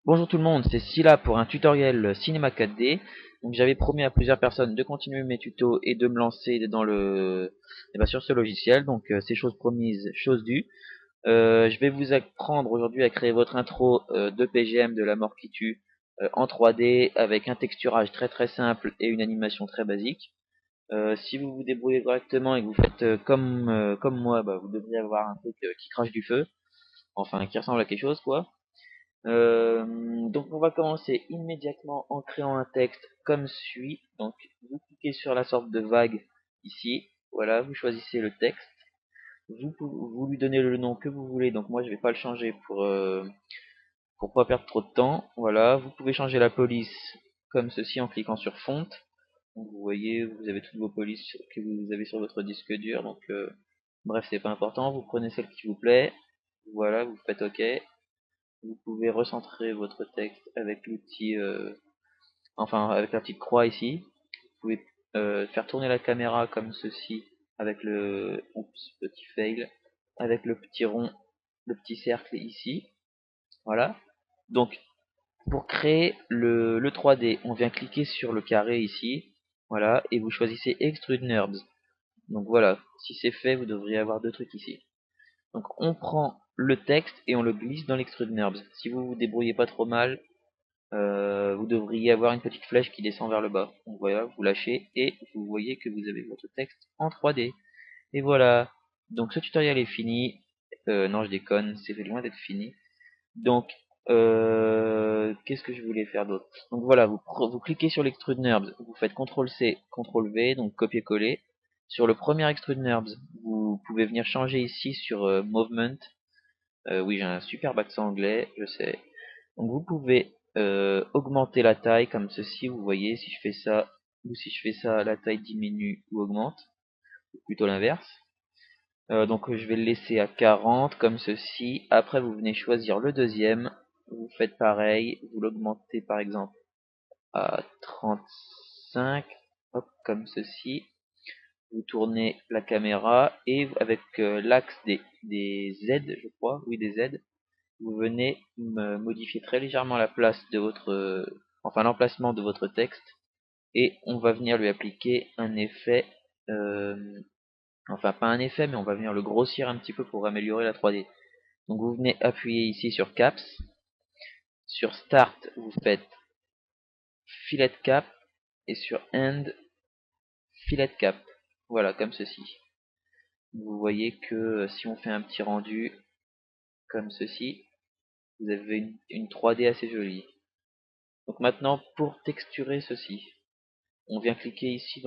Bonjour tout le monde, c'est Scylla pour un tutoriel Cinema 4D. Donc j'avais promis à plusieurs personnes de continuer mes tutos et de me lancer dans sur ce logiciel. Donc c'est chose promise, chose due. Je vais vous apprendre aujourd'hui à créer votre intro de PGM de la mort qui tue en 3D avec un texturage très simple et une animation très basique. Si vous vous débrouillez correctement et que vous faites comme moi, bah, vous devriez avoir un truc qui crache du feu, enfin qui ressemble à quelque chose quoi. Donc on va commencer immédiatement en créant un texte comme suit. Donc vous cliquez sur la sorte de vague ici. Voilà, vous choisissez le texte. Vous lui donnez le nom que vous voulez. Donc moi je vais pas le changer pour pas perdre trop de temps. Voilà, vous pouvez changer la police comme ceci en cliquant sur fonte. Donc vous voyez, vous avez toutes vos polices que vous avez sur votre disque dur. Donc bref, c'est pas important. Vous prenez celle qui vous plaît. Voilà, vous faites OK. Vous pouvez recentrer votre texte avec l'outil, avec la petite croix ici. Vous pouvez faire tourner la caméra comme ceci avec petit fail, avec le petit rond, le petit cercle ici. Voilà. Donc pour créer le 3D, on vient cliquer sur le carré ici. Voilà, et vous choisissez Extrude NURBS. Donc voilà, si c'est fait, vous devriez avoir deux trucs ici. Donc on prend le texte et on le glisse dans l'Extrude NURBS. Si vous vous débrouillez pas trop mal, vous devriez avoir une petite flèche qui descend vers le bas. Donc voilà, vous lâchez et vous voyez que vous avez votre texte en 3D. Et voilà. Donc ce tutoriel est fini. Non, je déconne, c'est loin d'être fini. Donc, qu'est-ce que je voulais faire d'autre? Donc voilà, vous cliquez sur l'extrude NURBS, vous faites CTRL-C, CTRL-V, donc copier-coller. Sur le premier extrude NURBS, vous pouvez venir changer ici sur Movement. Oui, j'ai un superbe accent anglais, je sais. Donc vous pouvez augmenter la taille comme ceci, vous voyez, si je fais ça, ou si je fais ça, la taille diminue ou augmente, ou plutôt l'inverse. Donc je vais le laisser à 40 comme ceci. Après vous venez choisir le deuxième, vous faites pareil, vous l'augmentez par exemple à 35, hop, comme ceci. Vous tournez la caméra et avec l'axe des Z, je crois, oui des Z, vous venez modifier très légèrement la place de l'emplacement de votre texte et on va venir lui appliquer un effet, euh, enfin pas un effet mais on va venir le grossir un petit peu pour améliorer la 3D. Donc vous venez appuyer ici sur Caps, sur Start vous faites Fillet Cap et sur End Fillet Cap. Voilà comme ceci. Vous voyez que si on fait un petit rendu comme ceci, vous avez une 3D assez jolie. Donc maintenant, pour texturer ceci, on vient cliquer ici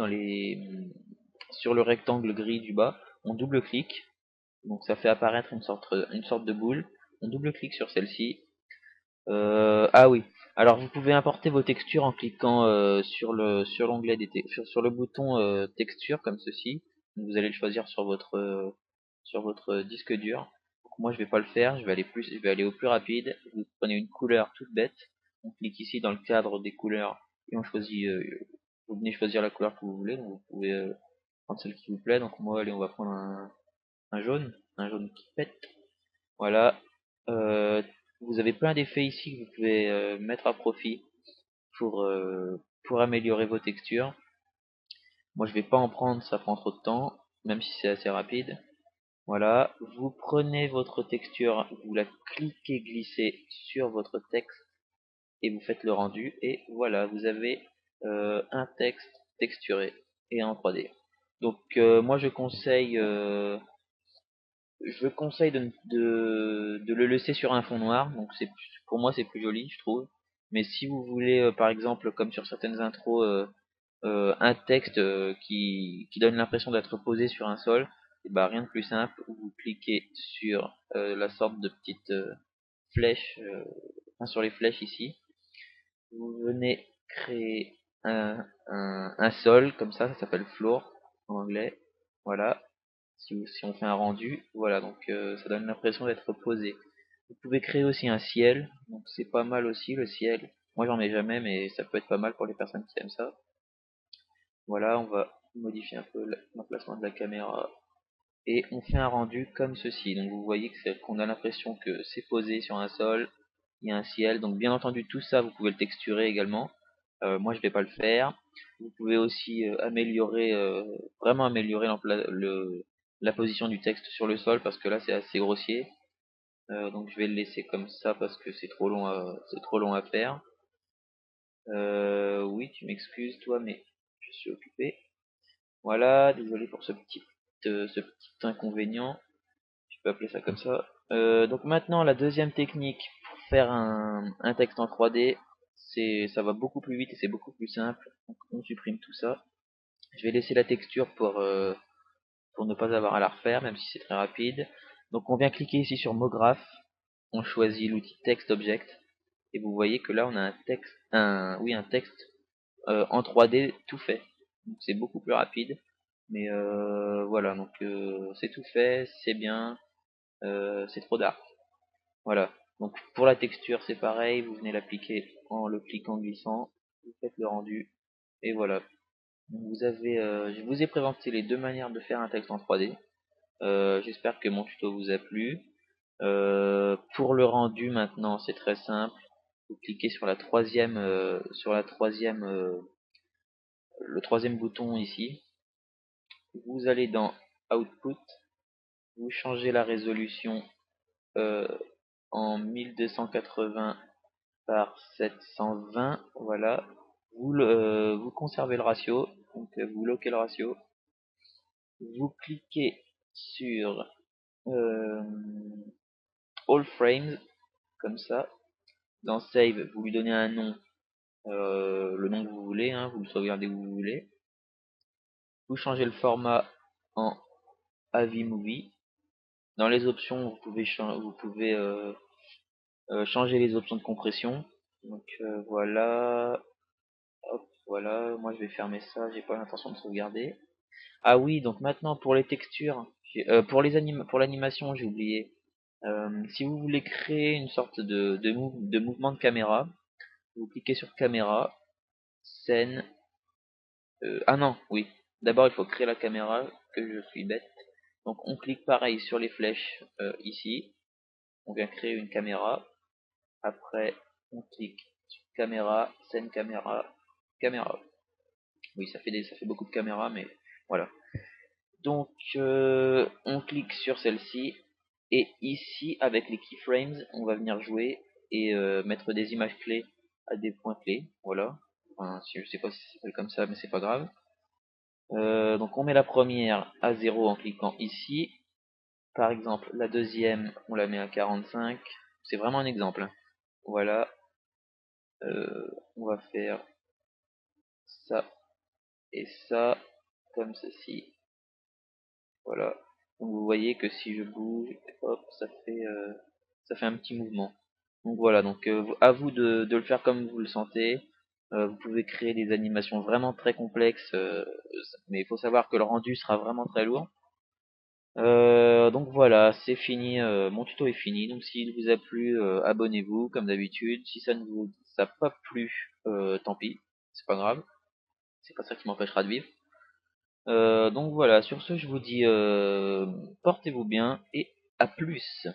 sur le rectangle gris du bas, on double-clique, donc ça fait apparaître une sorte de boule, on double-clique sur celle-ci. Ah oui, alors vous pouvez importer vos textures en cliquant sur l'onglet sur le bouton texture comme ceci. Donc vous allez le choisir sur votre disque dur. Donc moi je vais pas le faire, je vais aller au plus rapide. Vous prenez une couleur toute bête, on clique ici dans le cadre des couleurs et on choisit. Vous venez choisir la couleur que vous voulez, donc vous pouvez prendre celle qui vous plaît. Donc moi allez on va prendre un jaune qui pète. Voilà. Euh, vous avez plein d'effets ici que vous pouvez mettre à profit pour, euh, pour améliorer vos textures. Moi je vais pas en prendre, ça prend trop de temps, même si c'est assez rapide. Voilà, vous prenez votre texture, vous la cliquez glisser sur votre texte et vous faites le rendu et voilà, vous avez un texte texturé et en 3D. Donc moi je conseille de le laisser sur un fond noir, donc pour moi c'est plus joli je trouve. Mais si vous voulez par exemple comme sur certaines intros un texte qui donne l'impression d'être posé sur un sol, et bah rien de plus simple, vous cliquez sur la sorte de petite flèche, sur les flèches ici, vous venez créer un sol comme ça s'appelle floor en anglais, voilà. Si on fait un rendu, voilà, donc ça donne l'impression d'être posé. Vous pouvez créer aussi un ciel, donc c'est pas mal aussi le ciel. Moi j'en ai jamais, mais ça peut être pas mal pour les personnes qui aiment ça. Voilà, on va modifier un peu l'emplacement de la caméra et on fait un rendu comme ceci. Donc vous voyez qu'on a l'impression que c'est posé sur un sol. il y a un ciel. Donc bien entendu tout ça vous pouvez le texturer également. Moi je vais pas le faire. Vous pouvez aussi améliorer, vraiment améliorer la position du texte sur le sol parce que là c'est assez grossier. Donc je vais le laisser comme ça parce que c'est trop long à faire. Oui, tu m'excuses toi, mais je suis occupé. Voilà, désolé pour ce petit inconvénient. Je peux appeler ça comme ça. Donc maintenant, la deuxième technique pour faire un texte en 3D, ça va beaucoup plus vite et c'est beaucoup plus simple. Donc on supprime tout ça. Je vais laisser la texture pour ne pas avoir à la refaire, même si c'est très rapide. Donc on vient cliquer ici sur mot graphe. On choisit l'outil text object. Et vous voyez que là on a un texte en 3D tout fait. Donc c'est beaucoup plus rapide. Mais voilà, donc c'est tout fait, c'est bien, c'est trop dark. Voilà. Donc pour la texture c'est pareil, vous venez l'appliquer en le cliquant glissant, vous faites le rendu, et voilà. Donc je vous ai présenté les deux manières de faire un texte en 3D. J'espère que mon tuto vous a plu. Pour le rendu maintenant c'est très simple. Vous cliquez sur le troisième bouton ici. Vous allez dans Output, vous changez la résolution euh, en 1280 par 720, voilà. Vous conservez le ratio, donc vous loquez le ratio. Vous cliquez sur euh, All Frames, comme ça. Dans Save, vous lui donnez un nom, le nom que vous voulez, hein, vous le sauvegardez où vous voulez. Vous changez le format en AVI Movie. Dans les options, vous pouvez changer les options de compression. Donc voilà, hop, voilà. Moi je vais fermer ça, j'ai pas l'intention de sauvegarder. Ah oui, donc maintenant pour les textures, pour l'animation, j'ai oublié. Si vous voulez créer une sorte de mouvement de caméra, vous cliquez sur caméra, scène. Ah non, oui. D'abord il faut créer la caméra, que je suis bête. Donc on clique pareil sur les flèches ici. On vient créer une caméra. Après, on clique sur caméra, scène caméra, caméra. Oui, ça fait beaucoup de caméras, mais voilà. Donc, on clique sur celle-ci. Et ici, avec les keyframes, on va venir jouer et mettre des images clés à des points clés. Voilà. Enfin, je sais pas si ça s'appelle comme ça, mais c'est pas grave. Donc, on met la première à 0 en cliquant ici. Par exemple, la deuxième, on la met à 45. C'est vraiment un exemple, hein. Voilà. On va faire ça et ça comme ceci. Voilà. Donc vous voyez que si je bouge, hop, ça fait un petit mouvement. Donc voilà, donc à vous de le faire comme vous le sentez. Vous pouvez créer des animations vraiment très complexes, mais il faut savoir que le rendu sera vraiment très lourd. Donc voilà, c'est fini, mon tuto est fini. Donc s'il vous a plu, abonnez-vous comme d'habitude. Si ça ne vous a pas plu, tant pis, c'est pas grave. C'est pas ça qui m'empêchera de vivre. Donc voilà, sur ce, je vous dis portez-vous bien et à plus.